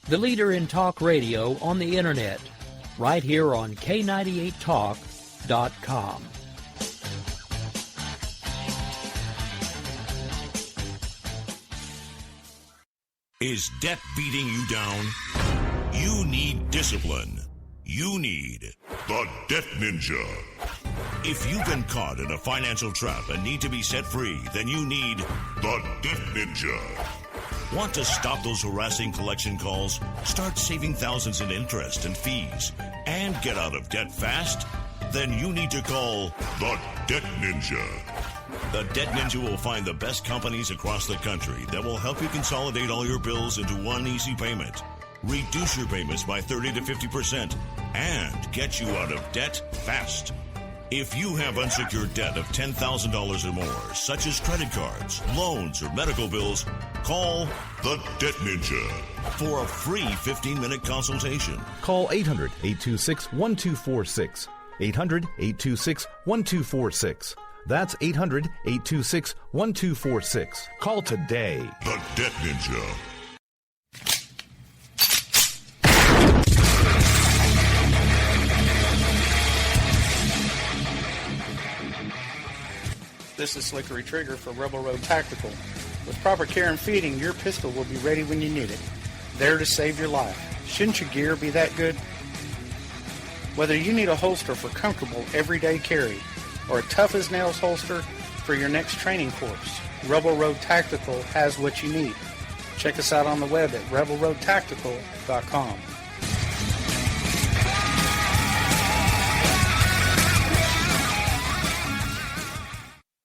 the leader in talk radio on the Internet, right here on K98Talk.com. Is debt beating you down? You need discipline. You need the Debt Ninja. If you've been caught in a financial trap and need to be set free, then you need the Debt Ninja. Want to stop those harassing collection calls? Start saving thousands in interest and fees and get out of debt fast? Then you need to call the Debt Ninja. The Debt Ninja will find the best companies across the country that will help you consolidate all your bills into one easy payment, reduce your payments by 30 to 50%, and get you out of debt fast. If you have unsecured debt of $10,000 or more, such as credit cards, loans, or medical bills, call the Debt Ninja for a free 15-minute consultation. Call 800-826-1246. 800-826-1246. That's 800-826-1246. Call today. The Debt Ninja. This is Slickery Trigger for Rebel Road Tactical. With proper care and feeding, your pistol will be ready when you need it. There to save your life. Shouldn't your gear be that good? Whether you need a holster for comfortable everyday carry or a tough-as-nails holster for your next training course, Rebel Road Tactical has what you need. Check us out on the web at rebelroadtactical.com.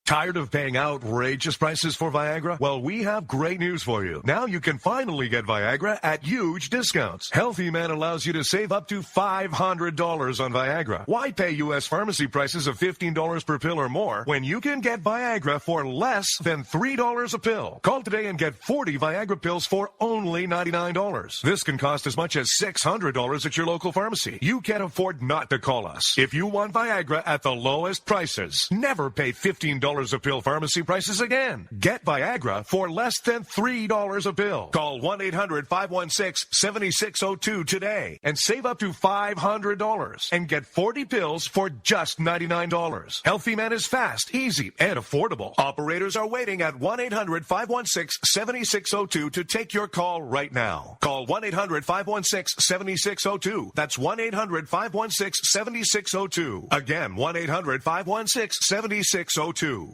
Tired of paying outrageous prices for Viagra? Well, we have great news for you. Now you can finally get Viagra at huge discounts. Healthy Man allows you to save up to $500 on Viagra. Why pay U.S. pharmacy prices of $15 per pill or more when you can get Viagra for less than $3 a pill? Call today and get 40 Viagra pills for only $99. This can cost as much as $600 at your local pharmacy. You can't afford not to call us. If you want Viagra at the lowest prices, never pay $15 a pill pharmacy prices again. Get Viagra for less than $3 a pill. Call 1-800-516-7602 today and save up to $500 and get 40 pills for just $99. Healthy Man is fast, easy, and affordable. Operators are waiting at 1-800-516-7602 to take your call right now. Call 1-800-516-7602. That's 1-800-516-7602. Again, 1-800-516-7602.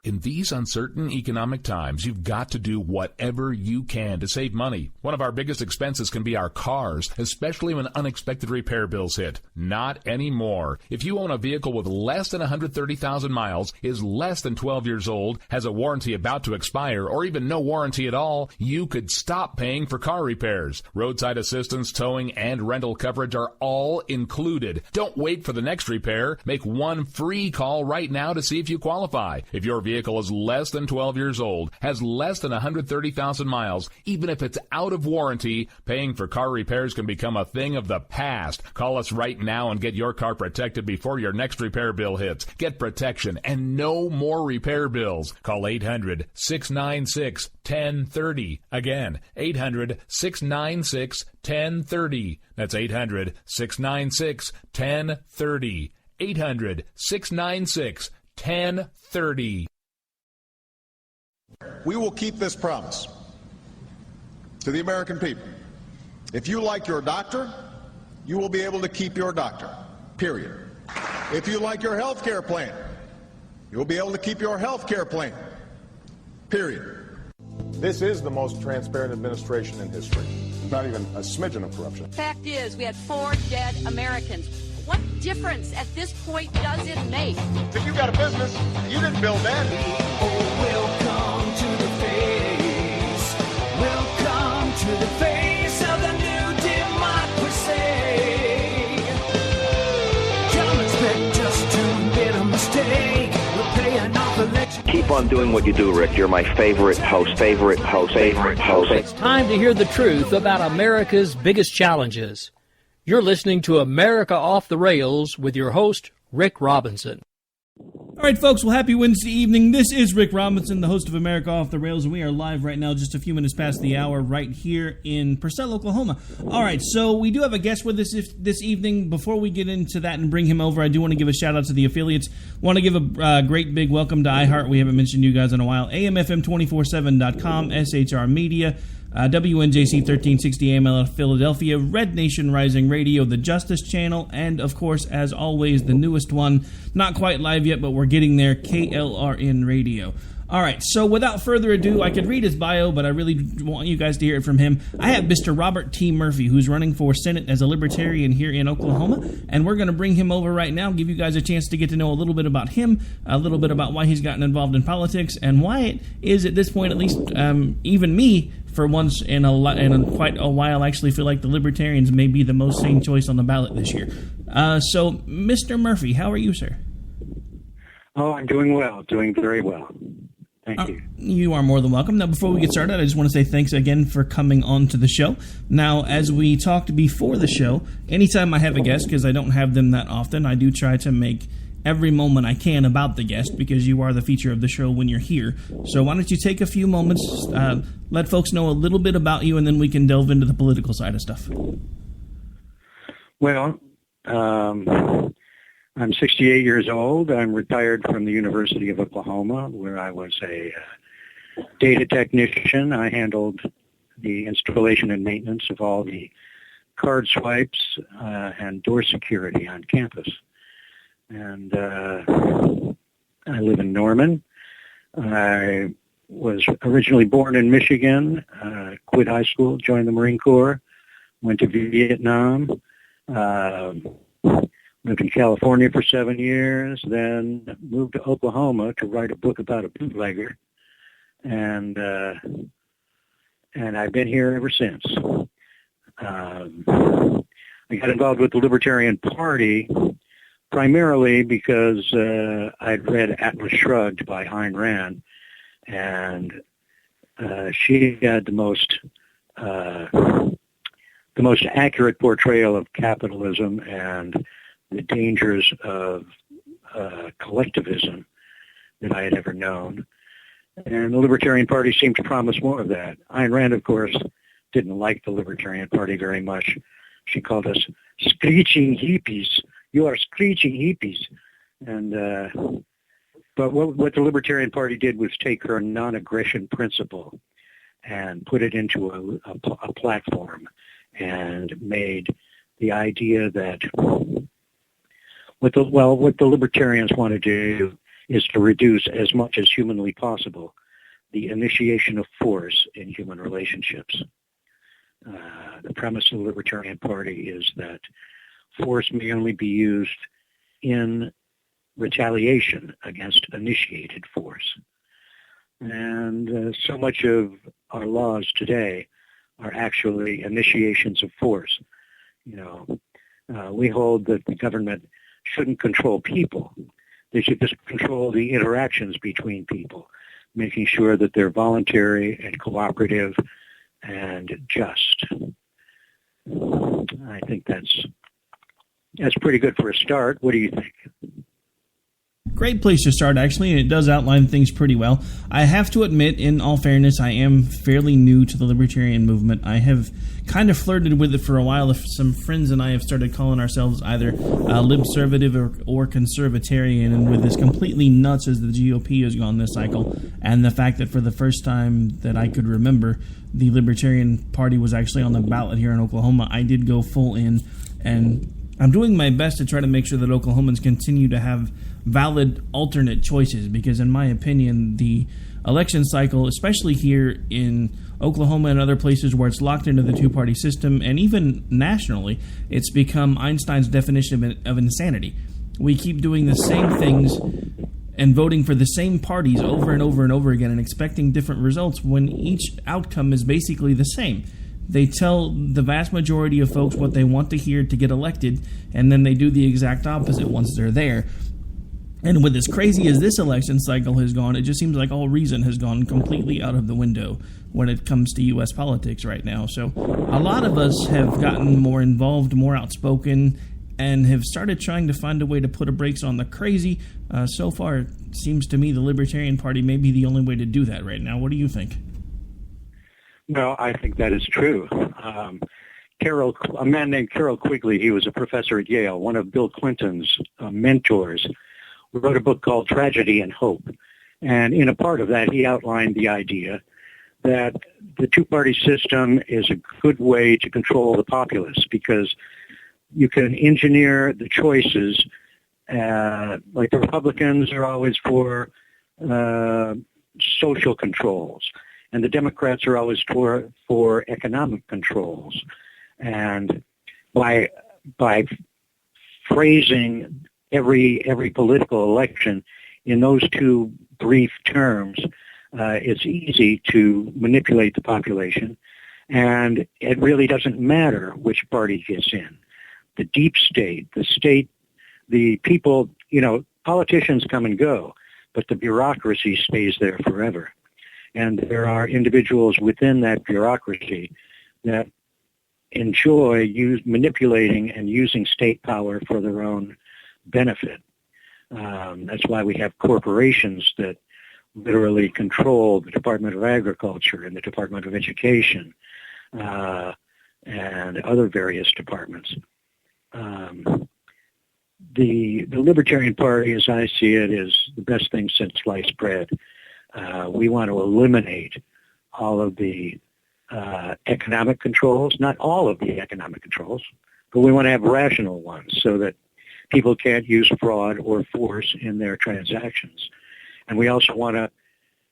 In these uncertain economic times, you've got to do whatever you can to save money. One of our biggest expenses can be our cars, especially when unexpected repair bills hit. Not anymore. If you own a vehicle with less than 130,000 miles, is less than 12 years old, has a warranty about to expire, or even no warranty at all, you could stop paying for car repairs. Roadside assistance, towing, and rental coverage are all included. Don't wait for the next repair. Make one free call right now to see if you qualify. If your vehicle is less than 12 years old, has less than 130,000 miles, even if it's out of warranty, paying for car repairs can become a thing of the past. Call us right now and get your car protected before your next repair bill hits. Get protection and no more repair bills. Call 800-696-1030. Again, 800-696-1030. That's 800-696-1030. 800-696-1030. We will keep this promise to the American people. If you like your doctor, you will be able to keep your doctor, period. If you like your health care plan, you will be able to keep your health care plan, period. This is the most transparent administration in history. Not even a smidgen of corruption. Fact is, we had 4 dead Americans. What difference at this point does it make? If you got a business, you didn't build that. Oh, welcome to the face. Welcome to the face of the new democracy. Don't expect us to admit a mistake. We're paying off election. Keep on doing what you do, Rick. You're my favorite host. It's time to hear the truth about America's biggest challenges. You're listening to America Off the Rails with your host, Rick Robinson. All right, folks, well, happy Wednesday evening. This is Rick Robinson, the host of America Off the Rails, and we are live right now just a few minutes past the hour right here in Purcell, Oklahoma. All right, so we do have a guest with us this evening. Before we get into that and bring him over, I do want to give a shout-out to the affiliates. Want to give a great big welcome to iHeart. We haven't mentioned you guys in a while. AMFM247.com, SHR Media, WNJC 1360 AM out of Philadelphia, Red Nation Rising Radio, the Justice Channel, and, of course, as always, the newest one, not quite live yet, but we're getting there, KLRN Radio. All right, so without further ado, I could read his bio, but I really want you guys to hear it from him. I have Mr. Robert T. Murphy, who's running for Senate as a Libertarian here in Oklahoma, and we're going to bring him over right now, give you guys a chance to get to know a little bit about him, a little bit about why he's gotten involved in politics, and why it is, at this point, at least even me, for once in quite a while, actually feel like the Libertarians may be the most sane choice on the ballot this year. So, Mr. Murphy, how are you, sir? Oh, I'm doing well, doing very well. Thank you. You are more than welcome. Now, before we get started, I just want to say thanks again for coming on to the show. Now, as we talked before the show, anytime I have a guest, because I don't have them that often, I do try to make every moment I can about the guest, because you are the feature of the show when you're here. So why don't you take a few moments, let folks know a little bit about you, and then we can delve into the political side of stuff. Well, I'm 68 years old. I'm retired from the University of Oklahoma, where I was a data technician. I handled the installation and maintenance of all the card swipes and door security on campus. And I live in Norman. I was originally born in Michigan, quit high school, joined the Marine Corps, went to Vietnam, lived in California for 7 years, then moved to Oklahoma to write a book about a bootlegger, and I've been here ever since. I got involved with the Libertarian Party primarily because I'd read Atlas Shrugged by Ayn Rand, and she had the most accurate portrayal of capitalism and the dangers of collectivism that I had ever known. And the Libertarian Party seemed to promise more of that. Ayn Rand, of course, didn't like the Libertarian Party very much. She called us screeching hippies. You are screeching hippies. And but what the Libertarian Party did was take her non-aggression principle and put it into a platform, and made the idea that what the libertarians want to do is to reduce as much as humanly possible the initiation of force in human relationships. The premise of the Libertarian Party is that force may only be used in retaliation against initiated force. And so much of our laws today are actually initiations of force. We hold that the government shouldn't control people. They should just control the interactions between people, making sure that they're voluntary and cooperative and just. I think that's pretty good for a start. What do you think? Great place to start, actually, and it does outline things pretty well. I have to admit, in all fairness, I am fairly new to the libertarian movement. I have kind of flirted with it for a while. Some friends and I have started calling ourselves either libservative or conservatarian, and with as completely nuts as the GOP has gone this cycle, and the fact that for the first time that I could remember, the Libertarian Party was actually on the ballot here in Oklahoma, I did go full in, and I'm doing my best to try to make sure that Oklahomans continue to have valid alternate choices, because in my opinion, the election cycle, especially here in Oklahoma and other places where it's locked into the two-party system, and even nationally, it's become Einstein's definition of insanity. We keep doing the same things and voting for the same parties over and over and over again and expecting different results when each outcome is basically the same. They tell the vast majority of folks what they want to hear to get elected, and then they do the exact opposite once they're there. And with as crazy as this election cycle has gone, it just seems like all reason has gone completely out of the window when it comes to U.S. politics right now. So a lot of us have gotten more involved, more outspoken, and have started trying to find a way to put a brakes on the crazy. So far, it seems to me the Libertarian Party may be the only way to do that right now. What do you think? No, I think that is true. A man named Carroll Quigley, he was a professor at Yale, one of Bill Clinton's mentors, wrote a book called Tragedy and Hope. And in a part of that, he outlined the idea that the two-party system is a good way to control the populace because you can engineer the choices. Like the Republicans are always for social controls, and the Democrats are always for economic controls. And by phrasing every political election in those two brief terms, it's easy to manipulate the population, and it really doesn't matter which party gets in. The deep state, the people, politicians come and go, but the bureaucracy stays there forever. And there are individuals within that bureaucracy that enjoy manipulating and using state power for their own benefit. That's why we have corporations that literally control the Department of Agriculture and the Department of Education and other various departments. The Libertarian Party, as I see it, is the best thing since sliced bread. We want to eliminate all of the economic controls, not all of the economic controls, but we want to have rational ones so that people can't use fraud or force in their transactions. And we also want to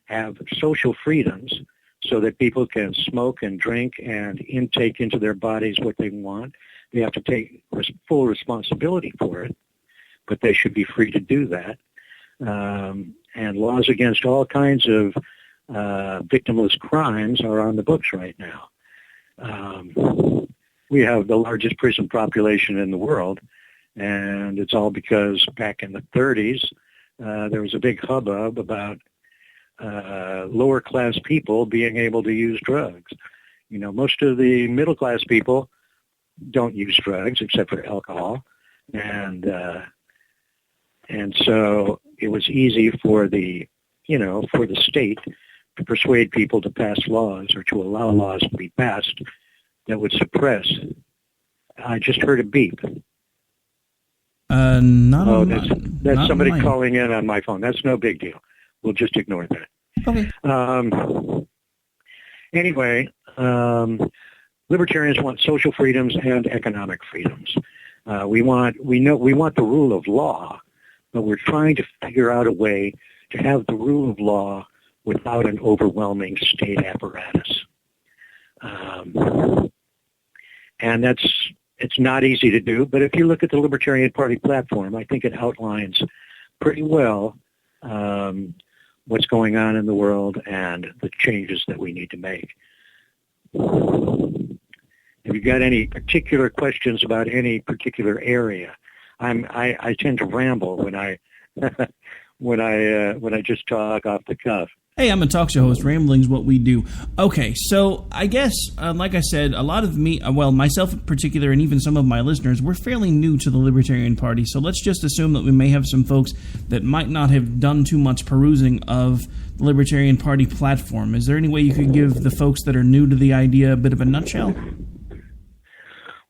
have social freedoms so that people can smoke and drink and intake into their bodies what they want. They have to take full responsibility for it, but they should be free to do that. And laws against all kinds of victimless crimes are on the books right now. We have the largest prison population in the world, and it's all because back in the 30s, there was a big hubbub about lower-class people being able to use drugs. Most of the middle-class people don't use drugs except for alcohol, and so it was easy for the state to persuade people to pass laws or to allow laws to be passed that would suppress. I just heard a beep. That's somebody calling in on my phone. That's no big deal. We'll just ignore that. Okay. Anyway, libertarians want social freedoms and economic freedoms. We want the rule of law, but we're trying to figure out a way to have the rule of law without an overwhelming state apparatus. And it's not easy to do, but if you look at the Libertarian Party platform, I think it outlines pretty well what's going on in the world and the changes that we need to make. If you've got any particular questions about any particular area, I tend to ramble when I when I just talk off the cuff. Hey, I'm a talk show host. Rambling's what we do. Okay, so I guess, like I said, a lot of myself in particular, and even some of my listeners, we're fairly new to the Libertarian Party, so let's just assume that we may have some folks that might not have done too much perusing of the Libertarian Party platform. Is there any way you could give the folks that are new to the idea a bit of a nutshell?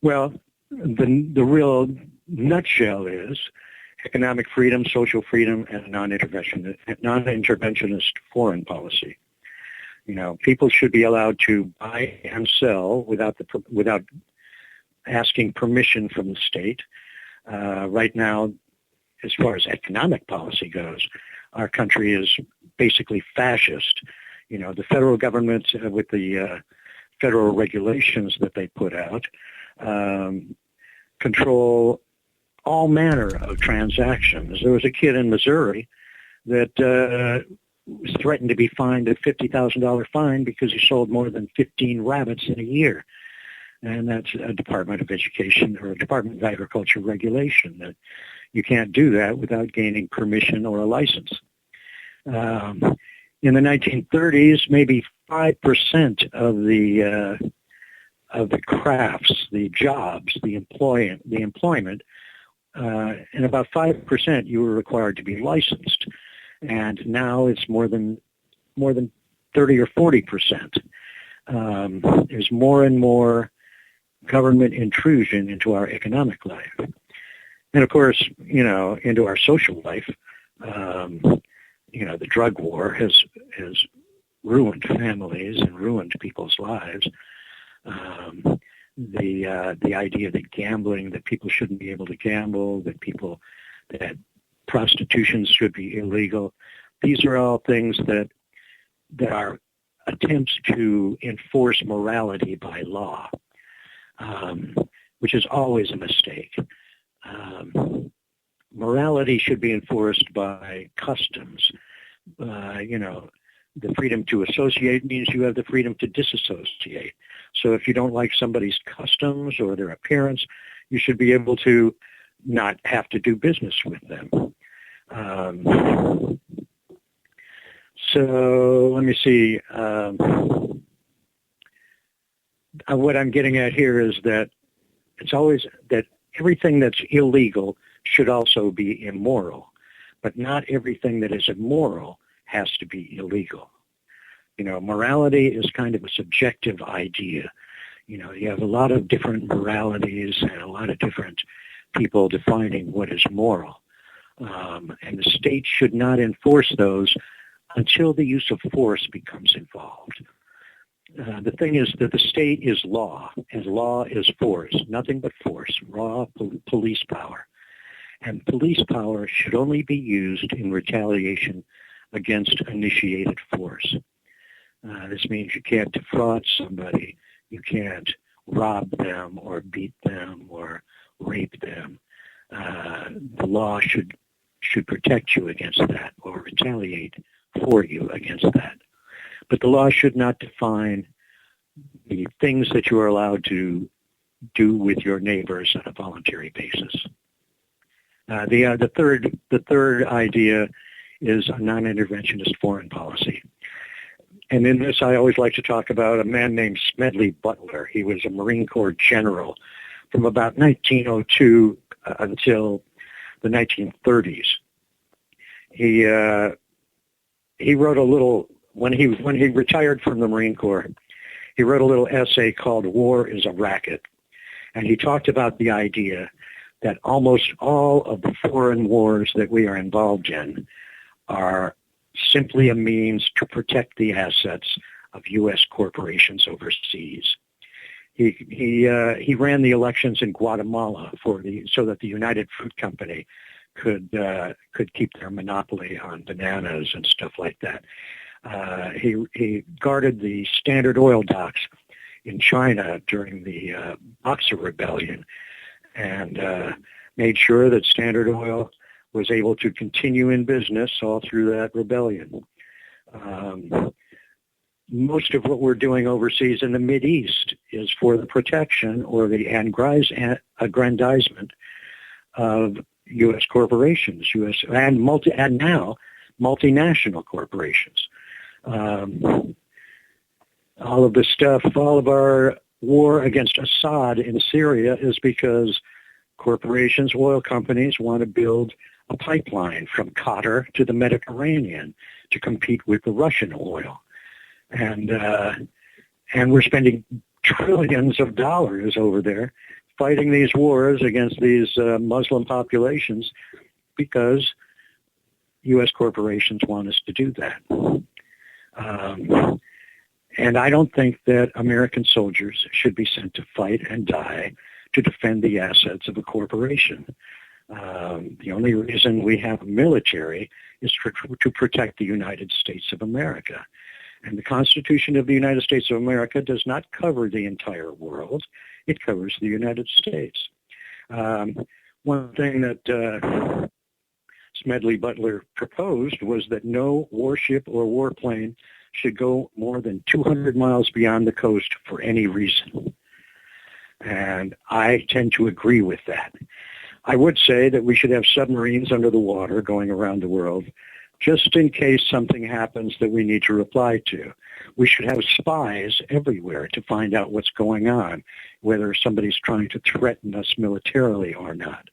Well, the real nutshell is economic freedom, social freedom, and non-interventionist foreign policy. People should be allowed to buy and sell without asking permission from the state. Right now, as far as economic policy goes, our country is basically fascist. The federal government, with the federal regulations that they put out, control all manner of transactions. There was a kid in Missouri that was threatened to be fined a $50,000 fine because he sold more than 15 rabbits in a year. And that's a Department of Education or a Department of Agriculture regulation that you can't do that without gaining permission or a license. In the 1930s, maybe 5% of the crafts, the jobs, the employment and about 5% you were required to be licensed, and now it's more than 30 or 40%. There's more and more government intrusion into our economic life, and of course, into our social life. The drug war has ruined families and ruined people's lives. The idea that gambling, that people shouldn't be able to gamble, that prostitution should be illegal. These are all things that are attempts to enforce morality by law, which is always a mistake. Morality should be enforced by customs. The freedom to associate means you have the freedom to disassociate. So if you don't like somebody's customs or their appearance, you should be able to not have to do business with them. So let me see. What I'm getting at here is that it's always that everything that's illegal should also be immoral, but not everything that is immoral has to be illegal. Morality is kind of a subjective idea. You have a lot of different moralities and a lot of different people defining what is moral. And the state should not enforce those until the use of force becomes involved. The thing is that the state is law, and law is force, nothing but force, raw police power. And police power should only be used in retaliation against initiated force. This means you can't defraud somebody, you can't rob them or beat them or rape them. The law should protect you against that or retaliate for you against that. But the law should not define the things that you are allowed to do with your neighbors on a voluntary basis. The third idea is a non-interventionist foreign policy. And in this, I always like to talk about a man named Smedley Butler. He was a Marine Corps general from about 1902 until the 1930s. He wrote a little, when he retired from the Marine Corps, he wrote a little essay called "War is a Racket." And he talked about the idea that almost all of the foreign wars that we are involved in are simply a means to protect the assets of U.S. corporations overseas. He ran the elections in Guatemala so that the United Fruit Company could keep their monopoly on bananas and stuff like that. He guarded the Standard Oil docks in China during the Boxer Rebellion, and made sure that Standard Oil was able to continue in business all through that rebellion. Most of what we're doing overseas in the Mideast is for the protection or the aggrandizement of U.S. corporations, and now multinational corporations. All of the stuff, all of our war against Assad in Syria is because corporations, oil companies want to build a pipeline from Qatar to the Mediterranean to compete with the Russian oil. And we're spending trillions of dollars over there fighting these wars against these Muslim populations because U.S. corporations want us to do that. And I don't think that American soldiers should be sent to fight and die to defend the assets of a corporation. The only reason we have a military is to protect the United States of America. And the Constitution of the United States of America does not cover the entire world. It covers the United States. One thing that Smedley Butler proposed was that no warship or warplane should go more than 200 miles beyond the coast for any reason. And I tend to agree with that. I would say that we should have submarines under the water going around the world just in case something happens that we need to reply to. We should have spies everywhere to find out what's going on, whether somebody's trying to threaten us militarily or not.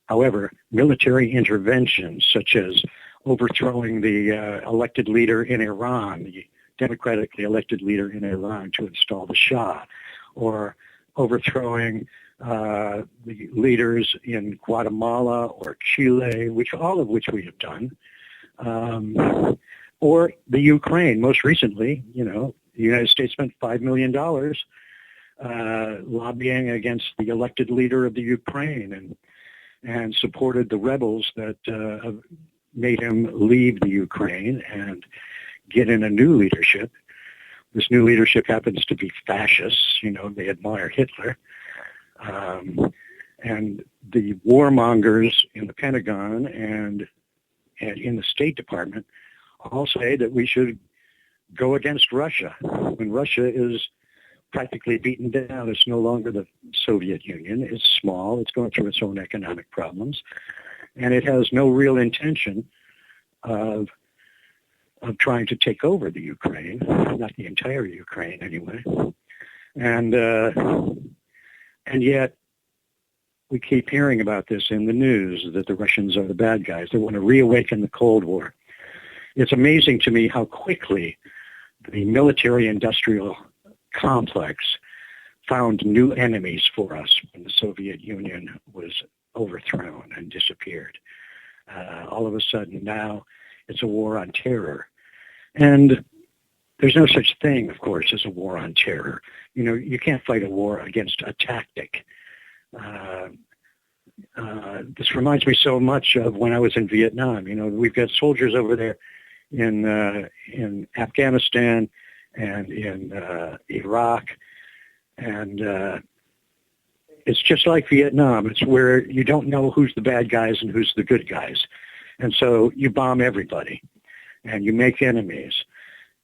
However, military interventions such as overthrowing the elected leader in Iran, the democratically elected leader in Iran to install the Shah, or overthrowing the leaders in Guatemala or Chile, all of which we have done, or the Ukraine. Most recently, the United States spent $5 million lobbying against the elected leader of the Ukraine and supported the rebels that made him leave the Ukraine and get in a new leadership. This new leadership happens to be fascists. They admire Hitler. And the warmongers in the Pentagon and in the State Department all say that we should go against Russia. When Russia is practically beaten down, it's no longer the Soviet Union. It's small. It's going through its own economic problems. And it has no real intention of trying to take over the Ukraine, not the entire Ukraine anyway. And yet we keep hearing about this in the news, that the Russians are the bad guys. They want to reawaken the Cold War. It's amazing to me how quickly the military-industrial complex found new enemies for us when the Soviet Union was overthrown and disappeared. All of a sudden now it's a war on terror. And there's no such thing, of course, as a war on terror. You can't fight a war against a tactic. This reminds me so much of when I was in Vietnam. We've got soldiers over there in Afghanistan and in Iraq, and it's just like Vietnam. It's where you don't know who's the bad guys and who's the good guys, and so you bomb everybody, and you make enemies.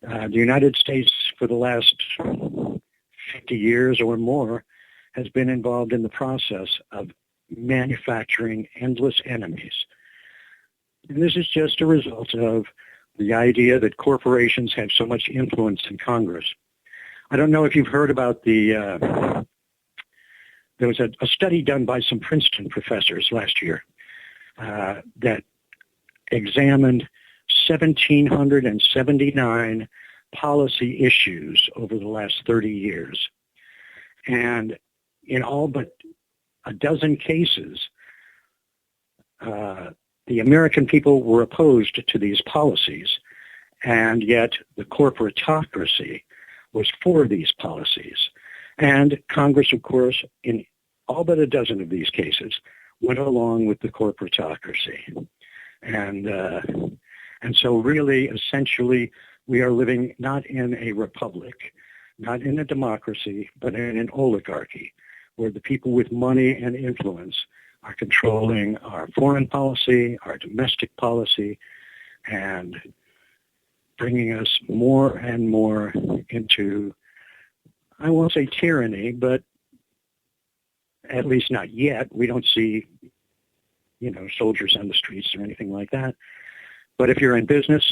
The United States, for the last 50 years or more, has been involved in the process of manufacturing endless enemies. And this is just a result of the idea that corporations have so much influence in Congress. I don't know if you've heard about there was a study done by some Princeton professors last year that examined 1,779 policy issues over the last 30 years. And in all but a dozen cases, the American people were opposed to these policies, and yet the corporatocracy was for these policies. And Congress, of course, in all but a dozen of these cases, went along with the corporatocracy. And so really, essentially, we are living not in a republic, not in a democracy, but in an oligarchy, where the people with money and influence are controlling our foreign policy, our domestic policy, and bringing us more and more into, I won't say tyranny, but at least not yet. We don't see, soldiers on the streets or anything like that. But if you're in business,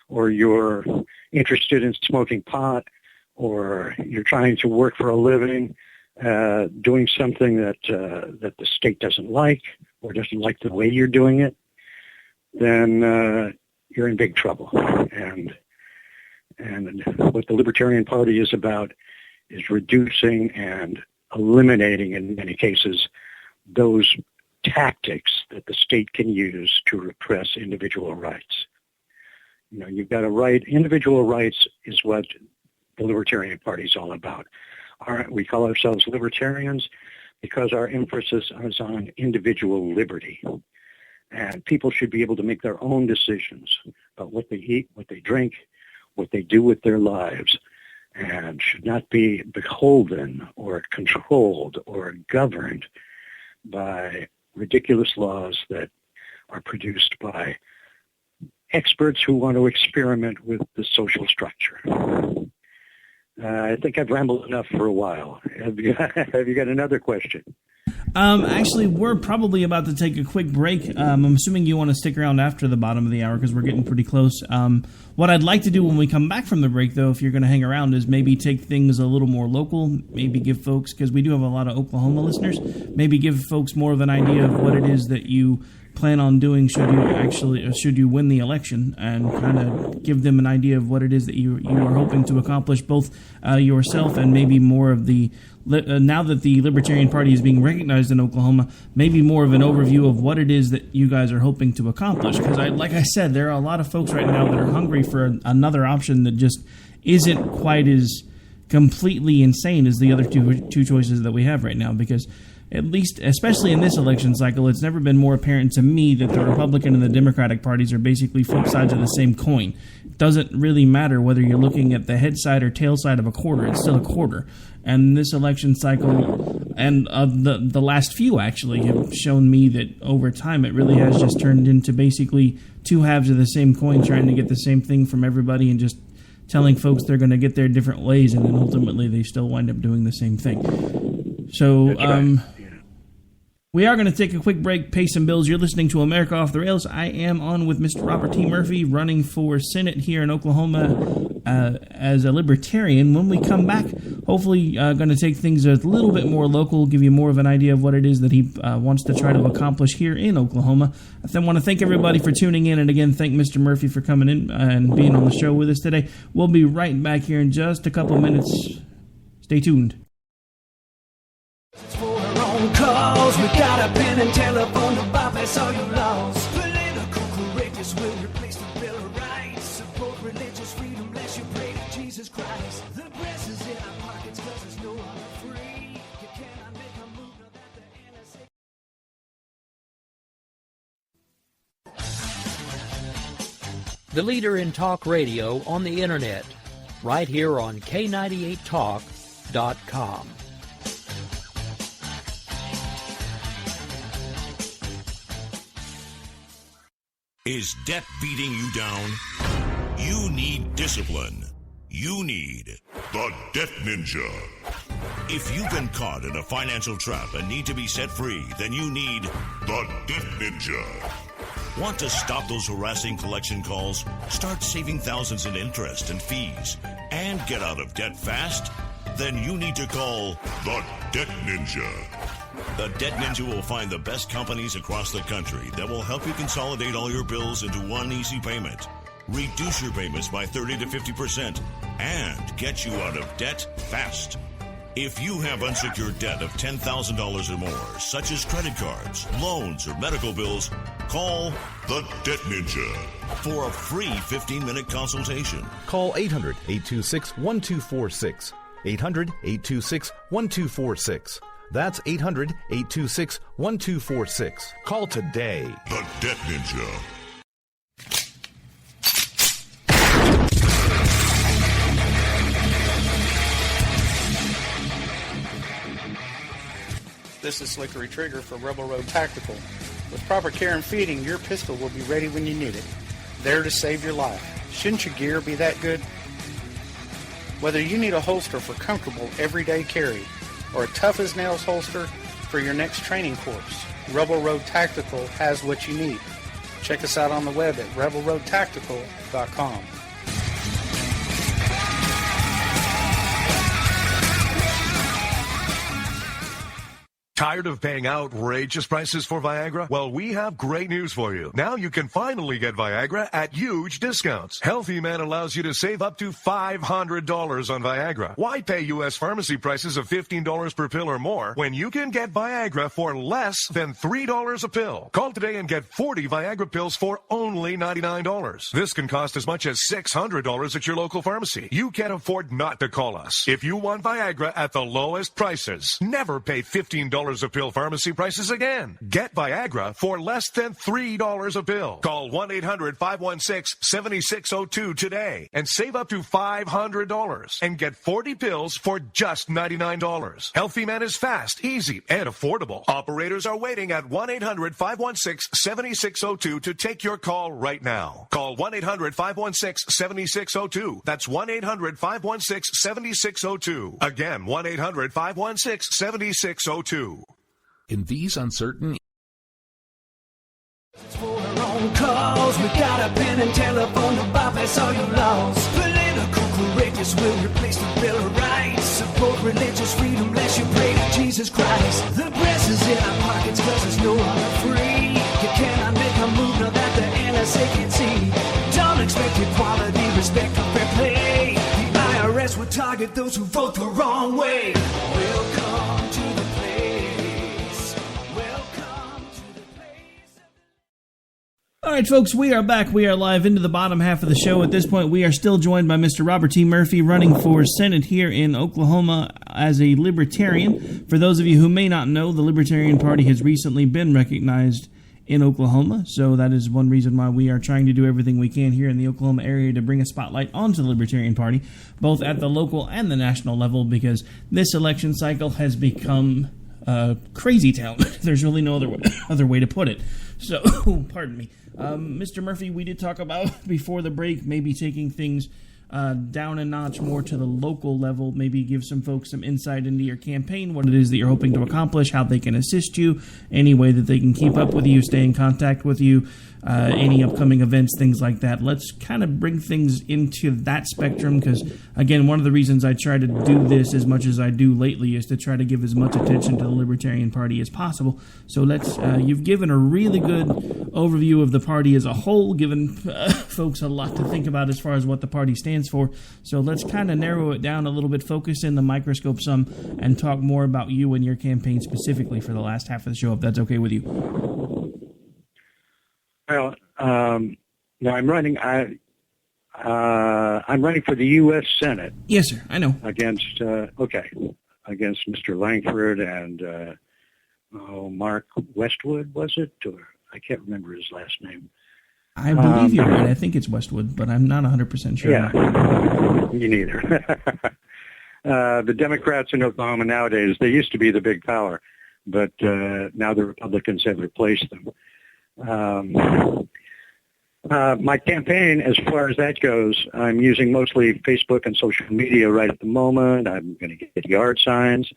or you're interested in smoking pot, or you're trying to work for a living, doing something that the state doesn't like, or doesn't like the way you're doing it, then you're in big trouble. And what the Libertarian Party is about is reducing and eliminating, in many cases, those tactics that the state can use to repress individual rights. You've got a right. Individual rights is what the Libertarian Party is all about. We call ourselves libertarians because our emphasis is on individual liberty. And people should be able to make their own decisions about what they eat, what they drink, what they do with their lives, and should not be beholden or controlled or governed by ridiculous laws that are produced by experts who want to experiment with the social structure. I think I've rambled enough for a while. Have you got another question? Actually, we're probably about to take a quick break. I'm assuming you want to stick around after the bottom of the hour because we're getting pretty close. What I'd like to do when we come back from the break, though, if you're going to hang around, is maybe take things a little more local, maybe give folks, because we do have a lot of Oklahoma listeners, maybe give folks more of an idea of what it is that you plan on doing should you win the election, and kind of give them an idea of what it is that you are hoping to accomplish, both yourself and maybe more of the now that the Libertarian Party is being recognized in Oklahoma, maybe more of an overview of what it is that you guys are hoping to accomplish. Because like I said, there are a lot of folks right now that are hungry for another option that just isn't quite as completely insane as the other two choices that we have right now. Because at least, especially in this election cycle, it's never been more apparent to me that the Republican and the Democratic parties are basically flip sides of the same coin. It doesn't really matter whether you're looking at the head side or tail side of a quarter. It's still a quarter. And this election cycle, and the last few actually, have shown me that over time it really has just turned into basically two halves of the same coin, trying to get the same thing from everybody and just telling folks they're going to get there different ways, and then ultimately they still wind up doing the same thing. So, we are going to take a quick break, pay some bills. You're listening to America Off the Rails. I am on with Mr. Robert T. Murphy, running for Senate here in Oklahoma as a Libertarian. When we come back, hopefully going to take things a little bit more local, give you more of an idea of what it is that he wants to try to accomplish here in Oklahoma. I want to thank everybody for tuning in, and again, thank Mr. Murphy for coming in and being on the show with us today. We'll be right back here in just a couple of minutes. Stay tuned. Calls, we got a pen and telephone to bypass all your laws. Political correctness will replace the Bill of Rights. Support religious freedom, bless you, pray to Jesus Christ. The press is in our pockets cause there's no longer free. You cannot make a move without the NSA. The leader in talk radio on the internet, right here on K98Talk.com. Is debt beating you down? You need discipline. You need the Debt Ninja. If you've been caught in a financial trap and need to be set free, then you need the Debt Ninja. Want to stop those harassing collection calls, start saving thousands in interest and fees, and get out of debt fast? Then you need to call the Debt Ninja. The Debt Ninja will find the best companies across the country that will help you consolidate all your bills into one easy payment, reduce your payments by 30 to 50%, and get you out of debt fast. If you have unsecured debt of $10,000 or more, such as credit cards, loans, or medical bills, call the Debt Ninja for a free 15-minute consultation. Call 800-826-1246. 800-826-1246. That's 800-826-1246. Call today. The Debt Ninja. This is Slickery Trigger for Rebel Road Tactical. With proper care and feeding, your pistol will be ready when you need it. There to save your life. Shouldn't your gear be that good? Whether you need a holster for comfortable everyday carry, or a tough-as-nails holster for your next training course, Rebel Road Tactical has what you need. Check us out on the web at rebelroadtactical.com. Tired of paying outrageous prices for Viagra? Well, we have great news for you. Now you can finally get Viagra at huge discounts. Healthy Man allows you to save up to $500 on Viagra. Why pay U.S. pharmacy prices of $15 per pill or more when you can get Viagra for less than $3 a pill? Call today and get 40 Viagra pills for only $99. This can cost as much as $600 at your local pharmacy. You can't afford not to call us. If you want Viagra at the lowest prices, never pay $15 $3 a pill pharmacy prices again. Get Viagra for less than $3 a pill. Call 1-800-516-7602 today and save up to $500 and get 40 pills for just $99. Healthy Man is fast, easy, and affordable. Operators are waiting at 1-800-516-7602 to take your call right now. Call 1-800-516-7602. That's 1-800-516-7602. Again, 1-800-516-7602. In these uncertain calls, we got a pen and telephone to bypass all your laws. Political correctness will replace the Bill of Rights. Support religious freedom, lest you pray to Jesus Christ. The press is in our pockets cause there's no longer free. You cannot make a move now that the NSA can see. Don't expect equality, respect, or fair play. The IRS will target those who vote the wrong way. Welcome to the place. Welcome to the place. All right, folks, we are back. We are live into the bottom half of the show. At this point, we are still joined by Mr. Robert T. Murphy, running for Senate here in Oklahoma as a Libertarian. For those of you who may not know, the Libertarian Party has recently been recognized in Oklahoma, so that is one reason why we are trying to do everything we can here in the Oklahoma area to bring a spotlight onto the Libertarian Party, both at the local and the national level, because this election cycle has become crazy town. There's really no other way to put it. So, pardon me. Mr. Murphy, we did talk about before the break maybe taking things down a notch more to the local level, maybe give some folks some insight into your campaign, what it is that you're hoping to accomplish, how they can assist you, any way that they can keep up with you, stay in contact with you, any upcoming events, things like that. Let's kind of bring things into that spectrum because, again, one of the reasons I try to do this as much as I do lately is to try to give as much attention to the Libertarian Party as possible. So you've given a really good overview of the party as a whole, given folks a lot to think about as far as what the party stands for. So let's kind of narrow it down a little bit, focus in the microscope some, and talk more about you and your campaign specifically for the last half of the show, if that's okay with you. Well, now I'm running. I'm running for the U.S. Senate. Yes, sir. I know. Against Mr. Langford and Mark Westwood, was it? Or I can't remember his last name. I believe you're right. I think it's Westwood, but I'm not 100% sure. Yeah, me neither. The Democrats in Oklahoma nowadays, they used to be the big power, but now the Republicans have replaced them. My campaign, as far as that goes, I'm using mostly Facebook and social media right at the moment. I'm going to get yard signs.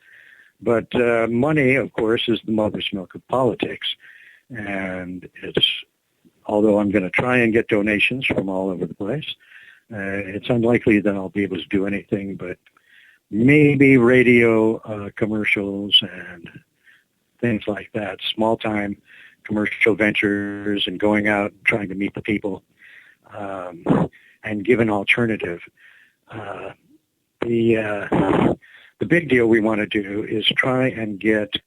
But money, of course, is the mother's milk of politics. And although I'm going to try and get donations from all over the place, it's unlikely that I'll be able to do anything but maybe radio commercials and things like that, small-time commercial ventures and going out and trying to meet the people and give an alternative. The big deal we want to do is try and get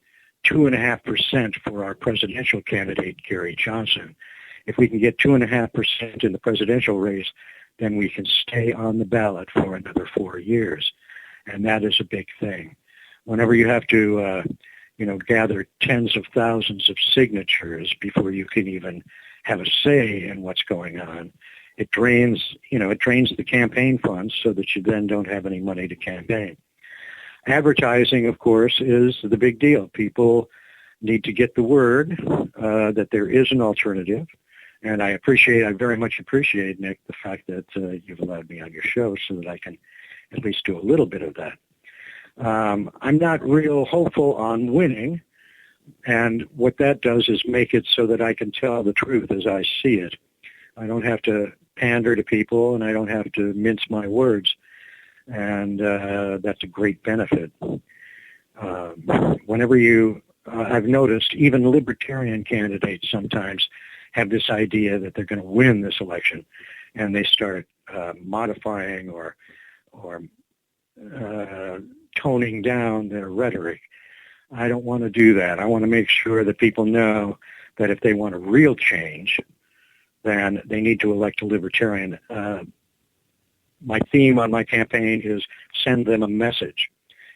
2.5% for our presidential candidate, Gary Johnson. If we can get 2.5% in the presidential race, then we can stay on the ballot for another 4 years. And that is a big thing. Whenever you have to gather tens of thousands of signatures before you can even have a say in what's going on, it drains the campaign funds so that you then don't have any money to campaign. Advertising, of course, is the big deal. People need to get the word that there is an alternative. And I very much appreciate, Nick, the fact that you've allowed me on your show so that I can at least do a little bit of that. I'm not real hopeful on winning, and what that does is make it so that I can tell the truth as I see it. I don't have to pander to people, and I don't have to mince my words, and that's a great benefit. I've noticed even libertarian candidates sometimes have this idea that they're going to win this election, and they start modifying or toning down their rhetoric. I don't want to do that. I want to make sure that people know that if they want a real change, then they need to elect a libertarian. My theme on my campaign is send them a message.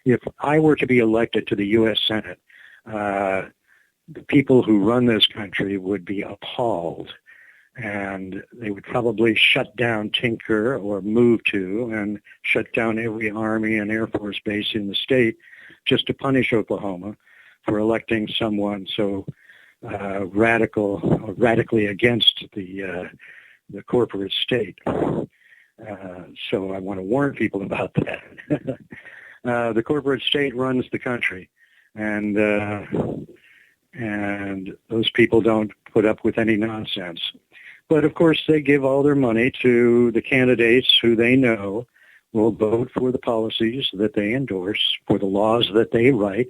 If I were to be elected to the U.S. Senate, the people who run this country would be appalled, and they would probably shut down Tinker or move to and shut down every Army and Air Force base in the state just to punish Oklahoma for electing someone so radically against the corporate state. So I want to warn people about that. The corporate state runs the country, and those people don't put up with any nonsense. But of course, they give all their money to the candidates who they know will vote for the policies that they endorse, for the laws that they write.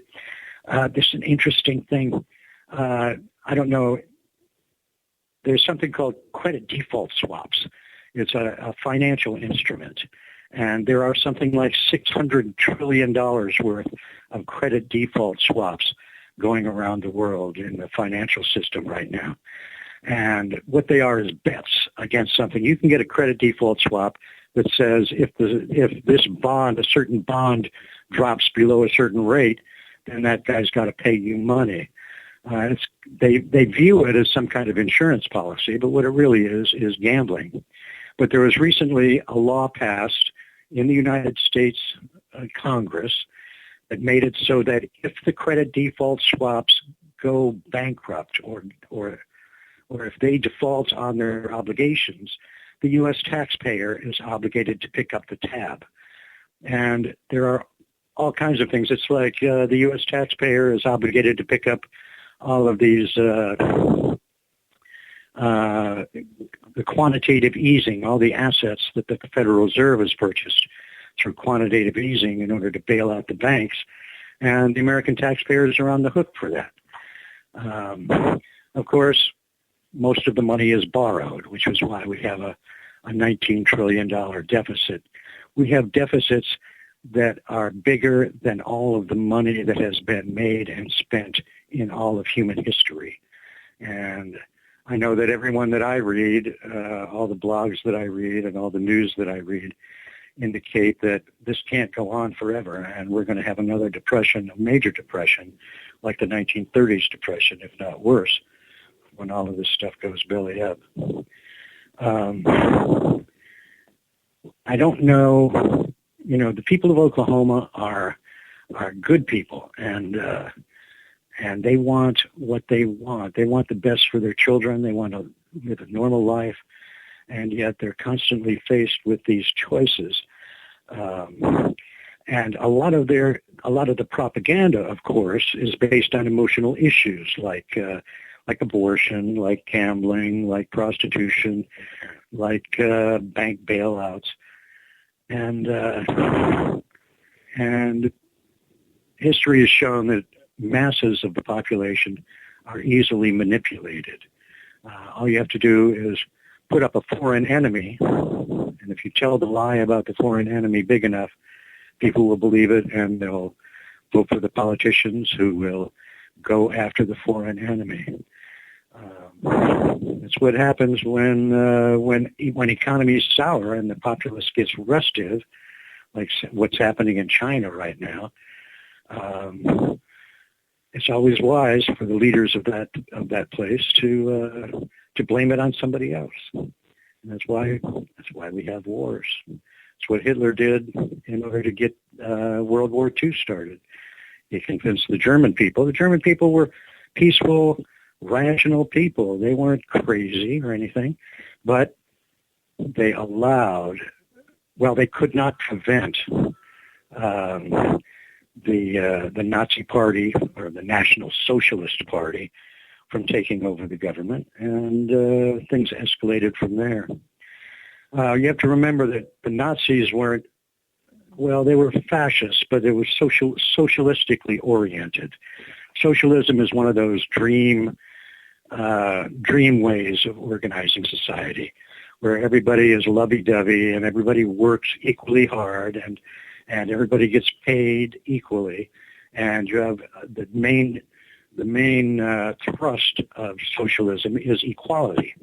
This is an interesting thing. I don't know. There's something called credit default swaps. It's a financial instrument. And there are something like $600 trillion worth of credit default swaps going around the world in the financial system right now. And what they are is bets against something. You can get a credit default swap that says if this bond, a certain bond, drops below a certain rate, then that guy's got to pay you money. They view it as some kind of insurance policy, but what it really is gambling. But there was recently a law passed in the United States Congress that made it so that if the credit default swaps go bankrupt or if they default on their obligations, the U.S. taxpayer is obligated to pick up the tab. And there are all kinds of things. It's like the U.S. taxpayer is obligated to pick up all of these, the quantitative easing, all the assets that the Federal Reserve has purchased through quantitative easing in order to bail out the banks. And the American taxpayers are on the hook for that. Of course, most of the money is borrowed, which is why we have a $19 trillion deficit. We have deficits that are bigger than all of the money that has been made and spent in all of human history. And I know that everyone that I read, all the blogs that I read and all the news that I read indicate that this can't go on forever, and we're going to have another depression, a major depression, like the 1930s depression, if not worse, when all of this stuff goes belly up. I don't know, the people of Oklahoma are good people, and they want what they want. They want the best for their children. They want to live a normal life, and yet they're constantly faced with these choices. And a lot of the propaganda, of course, is based on emotional issues like abortion, like gambling, like prostitution, like bank bailouts, and history has shown that masses of the population are easily manipulated. All you have to do is put up a foreign enemy, and if you tell the lie about the foreign enemy big enough, people will believe it, and they'll vote for the politicians who will go after the foreign enemy. That's what happens when economies sour and the populace gets restive, like what's happening in China right now. It's always wise for the leaders of that place to blame it on somebody else. And that's why we have wars. It's what Hitler did in order to get World War II started. He convinced the German people. The German people were peaceful, rational people. They weren't crazy or anything, but they they could not prevent the Nazi Party or the National Socialist Party from taking over the government, and things escalated from there. You have to remember that the Nazis weren't, they were fascists, but they were socialistically oriented. Socialism is one of those dream ways of organizing society, where everybody is lovey-dovey and everybody works equally hard and everybody gets paid equally, and you have the main thrust of socialism is equality.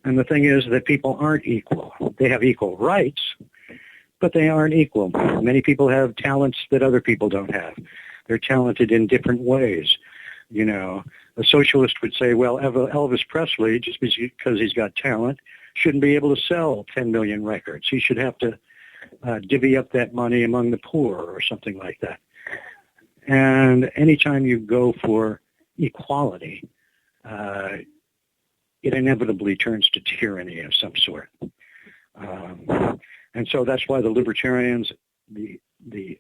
And the thing is that people aren't equal. They have equal rights, but they aren't equal. Many people have talents that other people don't have. They're talented in different ways. You know, a socialist would say, well, Elvis Presley, just because he's got talent, shouldn't be able to sell 10 million records. He should have to divvy up that money among the poor or something like that. And anytime you go for equality, it inevitably turns to tyranny of some sort. And so that's why the libertarians, the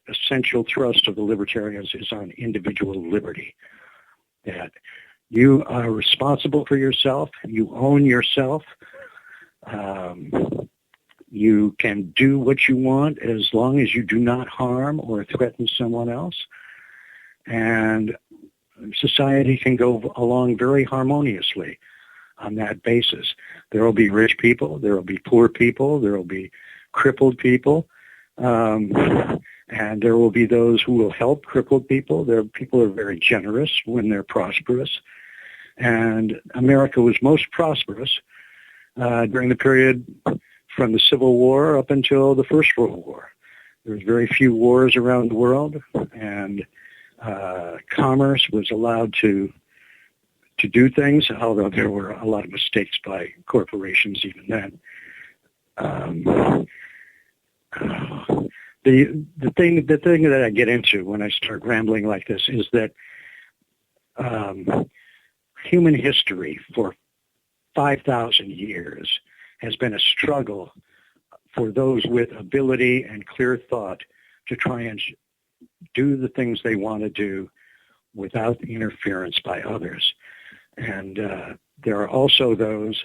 essential thrust of the libertarians is on individual liberty. That you are responsible for yourself, you own yourself, you can do what you want as long as you do not harm or threaten someone else. And society can go along very harmoniously on that basis. There will be rich people, there will be poor people, there will be crippled people, and there will be those who will help crippled people. People are very generous when they're prosperous. And America was most prosperous during the period from the Civil War up until the First World War. There was very few wars around the world, and commerce was allowed to do things, although there were a lot of mistakes by corporations even then. The thing that I get into when I start rambling like this is that human history for 5,000 years has been a struggle for those with ability and clear thought to try and do the things they want to do without interference by others. And there are also those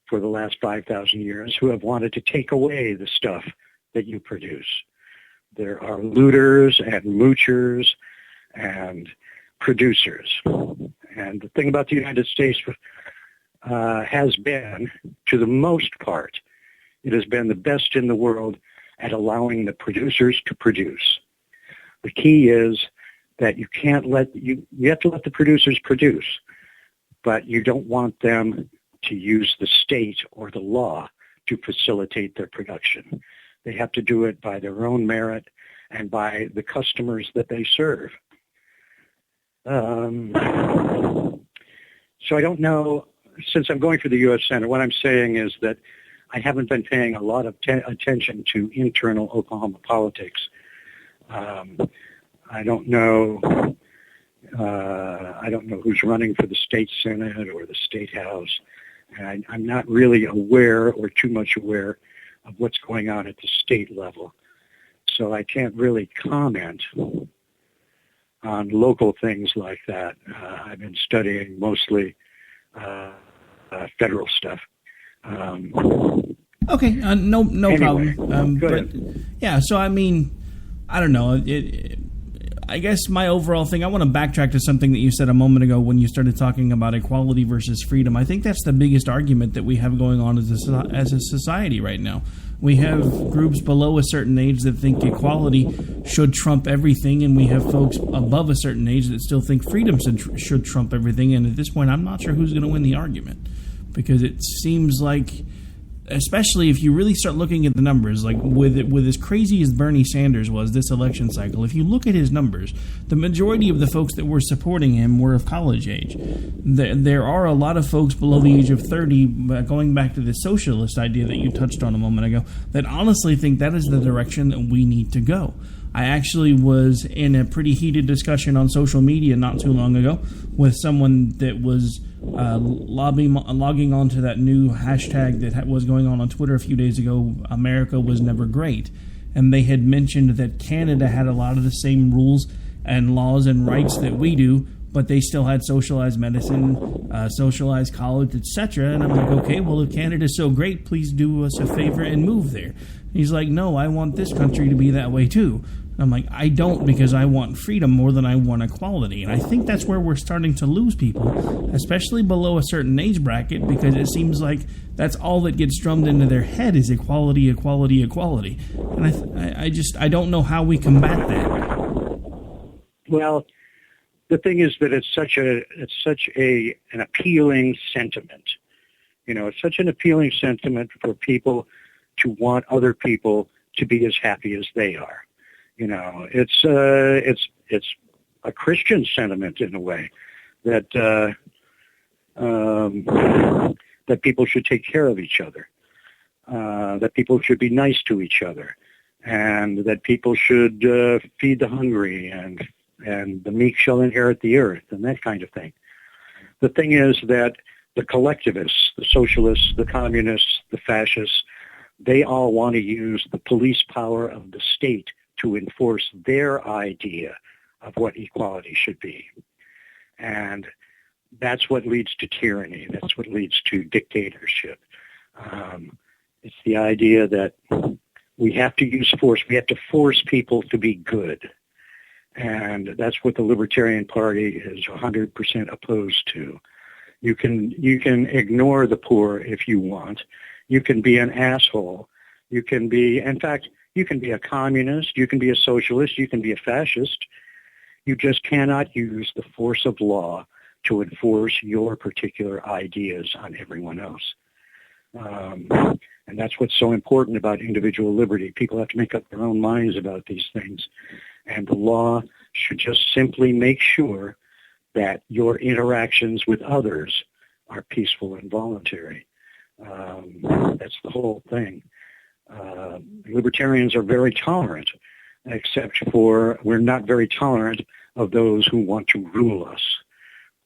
for the last 5,000 years who have wanted to take away the stuff that you produce. There are looters and moochers and producers. And the thing about the United States has been, to the most part, it has been the best in the world at allowing the producers to produce. The key is that you have to let the producers produce, but you don't want them to use the state or the law to facilitate their production. They have to do it by their own merit and by the customers that they serve. So I don't know, since I'm going for the U.S. Senate, what I'm saying is that I haven't been paying a lot of attention to internal Oklahoma politics. I don't know who's running for the state Senate or the state House. And I'm not really aware or too much aware of what's going on at the state level. So I can't really comment on local things like that. I've been studying mostly federal stuff. Okay, no anyway, problem. But yeah, so I mean, I don't know. I guess my overall thing, I want to backtrack to something that you said a moment ago when you started talking about equality versus freedom. I think that's the biggest argument that we have going on as a society right now. We have groups below a certain age that think equality should trump everything, and we have folks above a certain age that still think freedom should trump everything. And at this point, I'm not sure who's going to win the argument, because it seems like, especially if you really start looking at the numbers, like with as crazy as Bernie Sanders was this election cycle, if you look at his numbers, the majority of the folks that were supporting him were of college age. There are a lot of folks below the age of 30, going back to the socialist idea that you touched on a moment ago, that honestly think that is the direction that we need to go. I actually was in a pretty heated discussion on social media not too long ago with someone that was logging onto that new hashtag that was going on Twitter a few days ago, America was never great. And they had mentioned that Canada had a lot of the same rules and laws and rights that we do, but they still had socialized medicine, socialized college, etc. And I'm like, okay, well, if Canada's so great, please do us a favor and move there. And he's like, no, I want this country to be that way too. I'm like, I don't, because I want freedom more than I want equality. And I think that's where we're starting to lose people, especially below a certain age bracket, because it seems like that's all that gets drummed into their head is equality, equality, equality. And I don't know how we combat that. Well, the thing is that it's such an appealing sentiment. You know, it's such an appealing sentiment for people to want other people to be as happy as they are. You know, it's a Christian sentiment in a way. that that people should take care of each other, that people should be nice to each other, and that people should feed the hungry, and the meek shall inherit the earth, and that kind of thing. The thing is that the collectivists, the socialists, the communists, the fascists, they all want to use the police power of the state to enforce their idea of what equality should be. And that's what leads to tyranny. That's what leads to dictatorship. It's the idea that we have to use force. We have to force people to be good. And that's what the Libertarian Party is 100% opposed to. You can ignore the poor if you want. You can be an asshole. You can be, in fact, you can be a communist. You can be a socialist. You can be a fascist. You just cannot use the force of law to enforce your particular ideas on everyone else. And that's what's so important about individual liberty. People have to make up their own minds about these things. And the law should just simply make sure that your interactions with others are peaceful and voluntary. That's the whole thing. Libertarians are very tolerant, except for we're not very tolerant of those who want to rule us.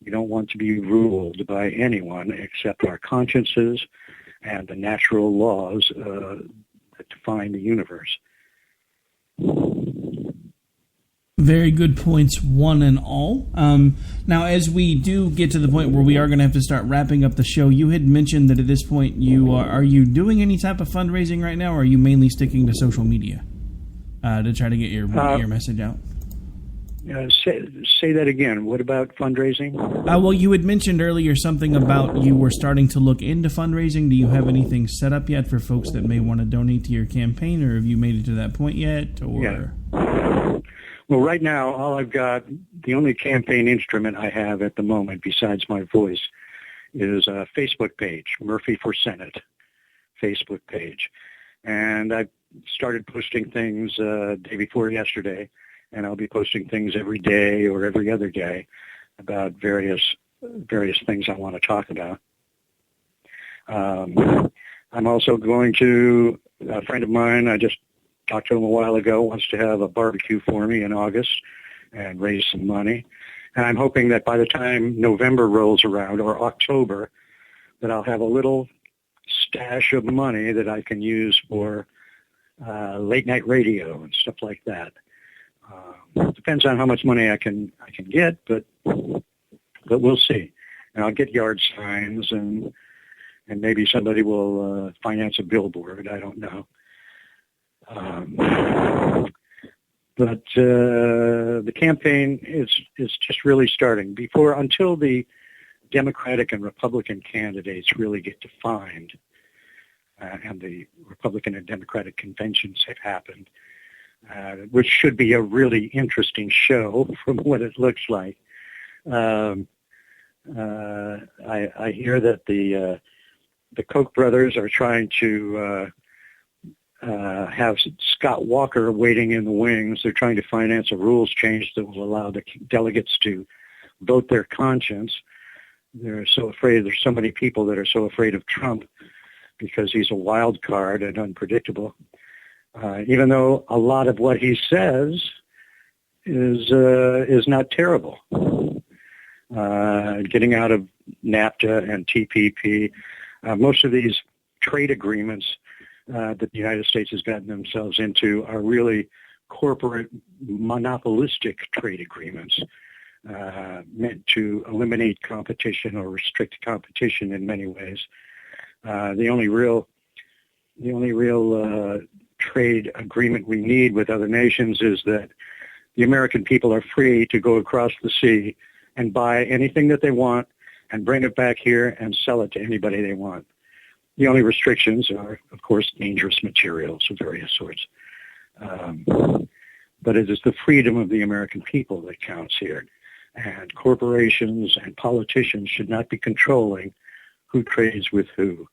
We don't want to be ruled by anyone except our consciences and the natural laws that define the universe. Very good points, one and all. Now, as we do get to the point where we are going to have to start wrapping up the show, you had mentioned that at this point you are you doing any type of fundraising right now, or are you mainly sticking to social media to try to get your message out? Say that again. What about fundraising? Well, you had mentioned earlier something about you were starting to look into fundraising. Do you have anything set up yet for folks that may want to donate to your campaign, or have you made it to that point yet? Or yeah. Well, right now, all I've got, the only campaign instrument I have at the moment besides my voice is a Facebook page, Murphy for Senate Facebook page. And I started posting things day before yesterday, and I'll be posting things every day or every other day about various things I want to talk about. I'm also going to, a friend of mine, I just talked to him a while ago, wants to have a barbecue for me in August and raise some money. And I'm hoping that by the time November rolls around, or October, that I'll have a little stash of money that I can use for late night radio and stuff like that. Depends on how much money I can get, but we'll see. And I'll get yard signs, and maybe somebody will finance a billboard. I don't know. But the campaign is just really starting. Until the Democratic and Republican candidates really get defined, and the Republican and Democratic conventions have happened, which should be a really interesting show from what it looks like. I hear that the Koch brothers are trying to have Scott Walker waiting in the wings. They're trying to finance a rules change that will allow the delegates to vote their conscience. They're so afraid. There's so many people that are so afraid of Trump because he's a wild card and unpredictable. Even though a lot of what he says is not terrible. Getting out of NAFTA and TPP, most of these trade agreements that the United States has gotten themselves into are really corporate monopolistic trade agreements meant to eliminate competition or restrict competition in many ways. The only real trade agreement we need with other nations is that the American people are free to go across the sea and buy anything that they want and bring it back here and sell it to anybody they want. The only restrictions are, of course, dangerous materials of various sorts. But it is the freedom of the American people that counts here. And corporations and politicians should not be controlling who trades with who.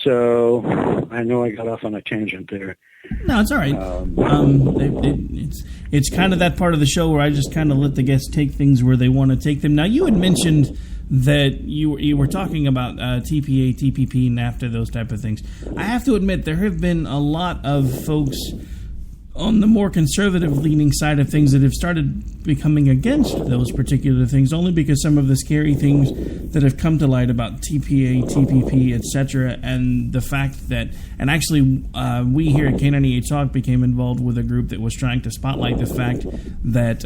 So I know I got off on a tangent there. No, it's all right. It's kind of that part of the show where I just kind of let the guests take things where they want to take them. Now, you had mentioned that you were talking about TPA, TPP, NAFTA, those type of things. I have to admit, there have been a lot of folks on the more conservative-leaning side of things that have started becoming against those particular things, only because some of the scary things that have come to light about TPA, TPP, etc., and the fact that, and actually we here at K98 Talk became involved with a group that was trying to spotlight the fact that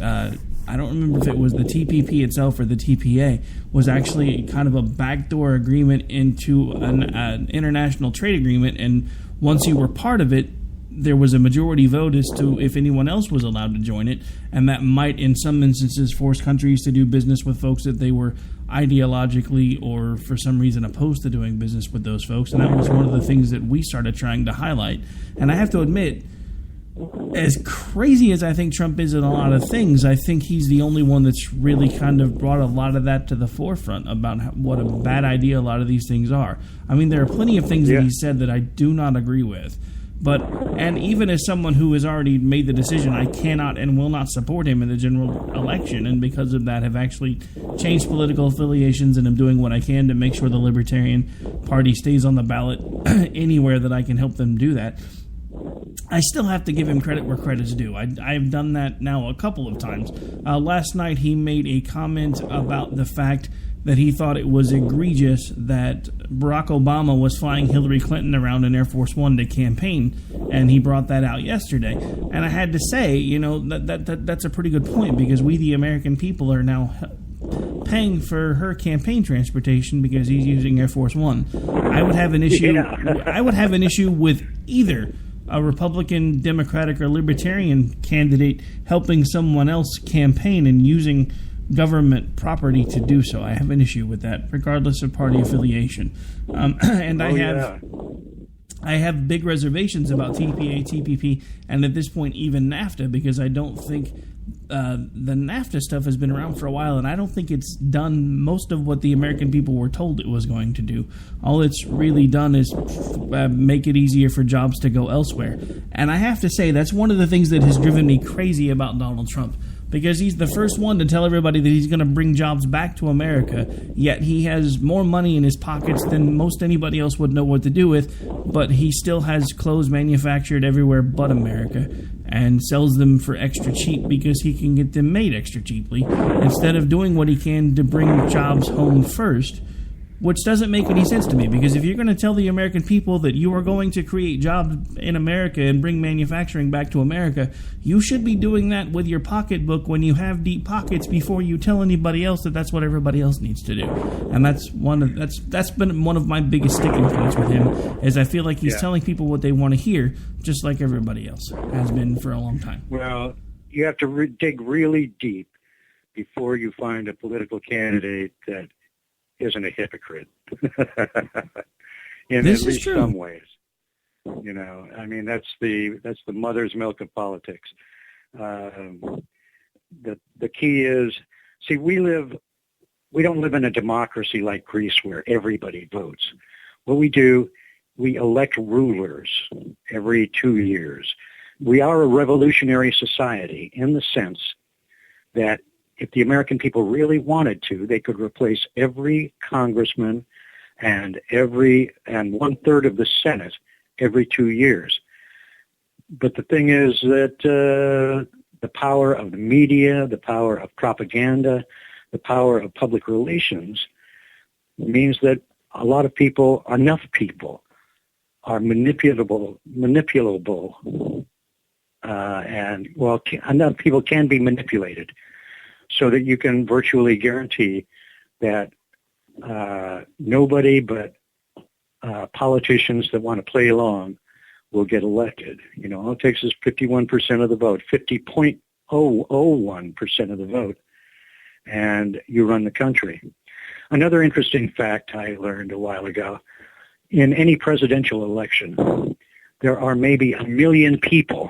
I don't remember if it was the TPP itself or the TPA, was actually kind of a backdoor agreement into an international trade agreement, and once you were part of it, there was a majority vote as to if anyone else was allowed to join it, and that might, in some instances, force countries to do business with folks that they were ideologically or for some reason opposed to doing business with those folks, and that was one of the things that we started trying to highlight. And I have to admit, as crazy as I think Trump is in a lot of things, I think he's the only one that's really kind of brought a lot of that to the forefront about what a bad idea a lot of these things are. I mean, there are plenty of things that he said that I do not agree with. And even as someone who has already made the decision, I cannot and will not support him in the general election, and because of that have actually changed political affiliations and am doing what I can to make sure the Libertarian Party stays on the ballot anywhere that I can help them do that. I still have to give him credit where credit's due. I've done that now a couple of times. Last night he made a comment about the fact that he thought it was egregious that Barack Obama was flying Hillary Clinton around in Air Force One to campaign, and he brought that out yesterday. And I had to say, that's a pretty good point, because we, the American people, are now paying for her campaign transportation because he's using Air Force One. I would have an issue. I would have an issue with either a Republican, Democratic, or Libertarian candidate helping someone else campaign and using government property to do so. I have an issue with that, regardless of party affiliation. And I have big reservations about TPA, TPP, and at this point even NAFTA, because I don't think the NAFTA stuff has been around for a while, and I don't think it's done most of what the American people were told it was going to do. All it's really done is make it easier for jobs to go elsewhere. And I have to say, that's one of the things that has driven me crazy about Donald Trump, because he's the first one to tell everybody that he's going to bring jobs back to America, yet he has more money in his pockets than most anybody else would know what to do with, but he still has clothes manufactured everywhere but America and sells them for extra cheap because he can get them made extra cheaply, instead of doing what he can to bring jobs home first, which doesn't make any sense to me, because if you're going to tell the American people that you are going to create jobs in America and bring manufacturing back to America, you should be doing that with your pocketbook when you have deep pockets before you tell anybody else that that's what everybody else needs to do. And that's been one of my biggest sticking points with him, is I feel like he's telling people what they want to hear, just like everybody else has been for a long time. Well, you have to dig really deep before you find a political candidate that isn't a hypocrite in at least some ways. I mean, that's the mother's milk of politics. The key is, see, we don't live in a democracy like Greece where everybody votes. What we do, we elect rulers every 2 years. We are a revolutionary society in the sense that if the American people really wanted to, they could replace every congressman and 1/3 of the Senate every 2 years. But the thing is that the power of the media, the power of propaganda, the power of public relations means that a lot of people, enough people, are manipulable, enough people can be manipulated, so that you can virtually guarantee that nobody but politicians that want to play along will get elected. All it takes is 51% of the vote, 50.001% of the vote, and you run the country. Another interesting fact I learned a while ago, in any presidential election, there are maybe 1 million people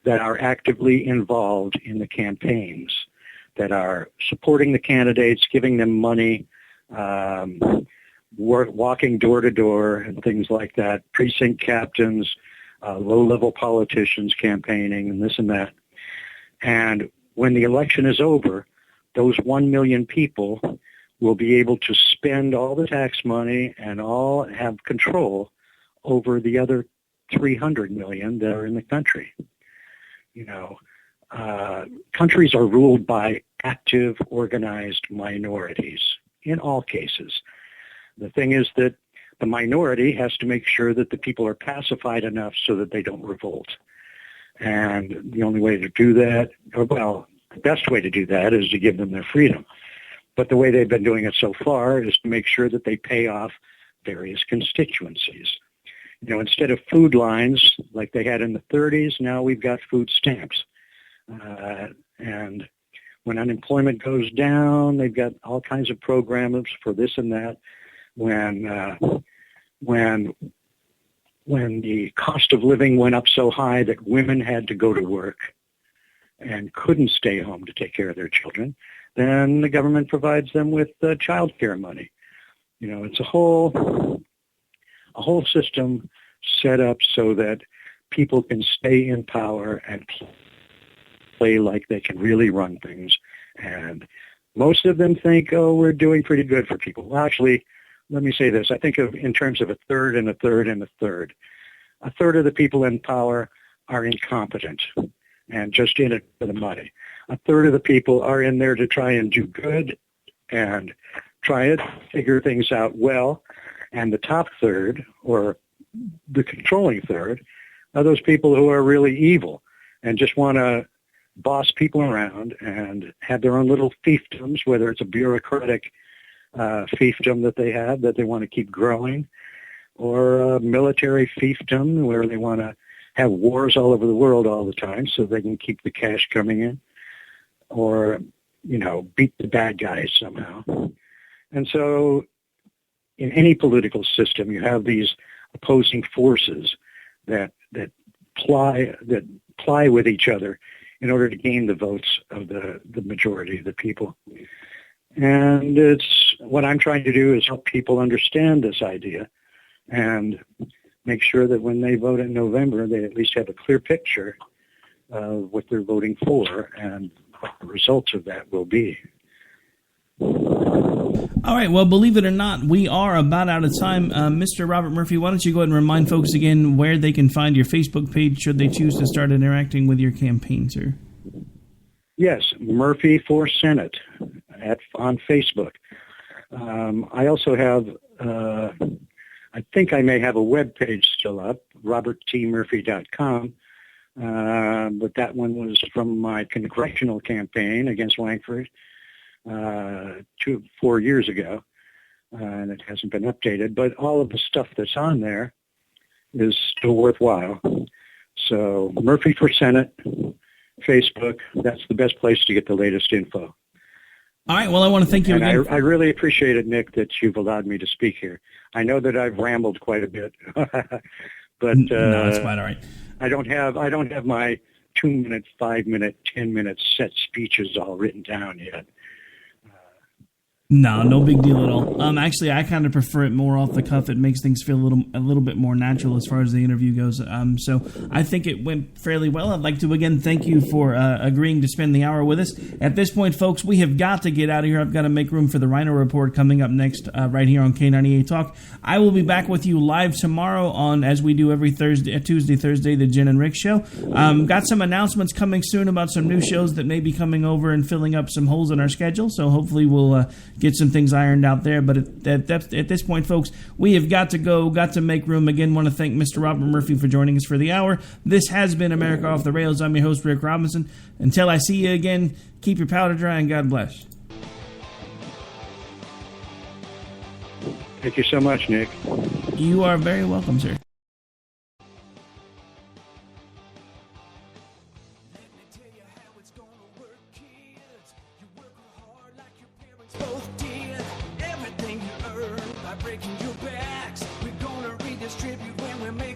that are actively involved in the campaigns, that are supporting the candidates, giving them money, walking door to door and things like that, precinct captains, low-level politicians campaigning and this and that. And when the election is over, those 1 million people will be able to spend all the tax money and all have control over the other 300 million that are in the country. You know, countries are ruled by active, organized minorities in all cases. The thing is that the minority has to make sure that the people are pacified enough so that they don't revolt. And the only way to do that, well, the best way to do that is to give them their freedom. But the way they've been doing it so far is to make sure that they pay off various constituencies. You know, instead of food lines like they had in the 30s, now we've got food stamps. And when unemployment goes down, they've got all kinds of programs for this and that. When the cost of living went up so high that women had to go to work and couldn't stay home to take care of their children, then the government provides them with child care money. You know, it's a whole system set up so that people can stay in power and play like they can really run things. And most of them think, oh, we're doing pretty good for people. Well, actually, let me say this. I think of in terms of a third and a third and a third. A third of the people in power are incompetent and just in it for the money. A third of the people are in there to try and do good and try to figure things out well. And the top third, or the controlling third, are those people who are really evil and just want to boss people around and have their own little fiefdoms, whether it's a bureaucratic fiefdom that they have that they want to keep growing, or a military fiefdom where they want to have wars all over the world all the time so they can keep the cash coming in, or, you know, beat the bad guys somehow. And so in any political system, you have these opposing forces that ply with each other in order to gain the votes of the majority of the people. And it's what I'm trying to do is help people understand this idea and make sure that when they vote in November, they at least have a clear picture of what they're voting for and what the results of that will be. All right, well, believe it or not, we are about out of time. Mr. Robert Murphy, why don't you go ahead and remind folks again where they can find your Facebook page should they choose to start interacting with your campaign, sir? Yes, Murphy for Senate on Facebook. I also have, I think I may have a web page still up, roberttmurphy.com, but that one was from my congressional campaign against Langford 4 years ago, and it hasn't been updated, but all of the stuff that's on there is still worthwhile. So Murphy for Senate, Facebook, that's the best place to get the latest info. All right, well, I want to thank you again. I really appreciate it, Nick, that you've allowed me to speak here. I know that I've rambled quite a bit, but no, it's quite all right. I don't have my 2-minute, 5-minute, 10-minute set speeches all written down yet. No big deal at all. Actually, I kind of prefer it more off the cuff. It makes things feel a little bit more natural as far as the interview goes. So I think it went fairly well. I'd like to again thank you for agreeing to spend the hour with us. At this point, folks, we have got to get out of here. I've got to make room for the Rhino Report coming up next, right here on K98 Talk. I will be back with you live tomorrow on, as we do every Tuesday, Thursday, the Jen and Rick Show. Got some announcements coming soon about some new shows that may be coming over and filling up some holes in our schedule. So hopefully we'll get some things ironed out there. But at this point, folks, we have got to go, got to make room. Again, want to thank Mr. Robert Murphy for joining us for the hour. This has been America Off the Rails. I'm your host, Rick Robinson. Until I see you again, keep your powder dry and God bless. Thank you so much, Nick. You are very welcome, sir. Breaking your backs, we're gonna redistribute when we make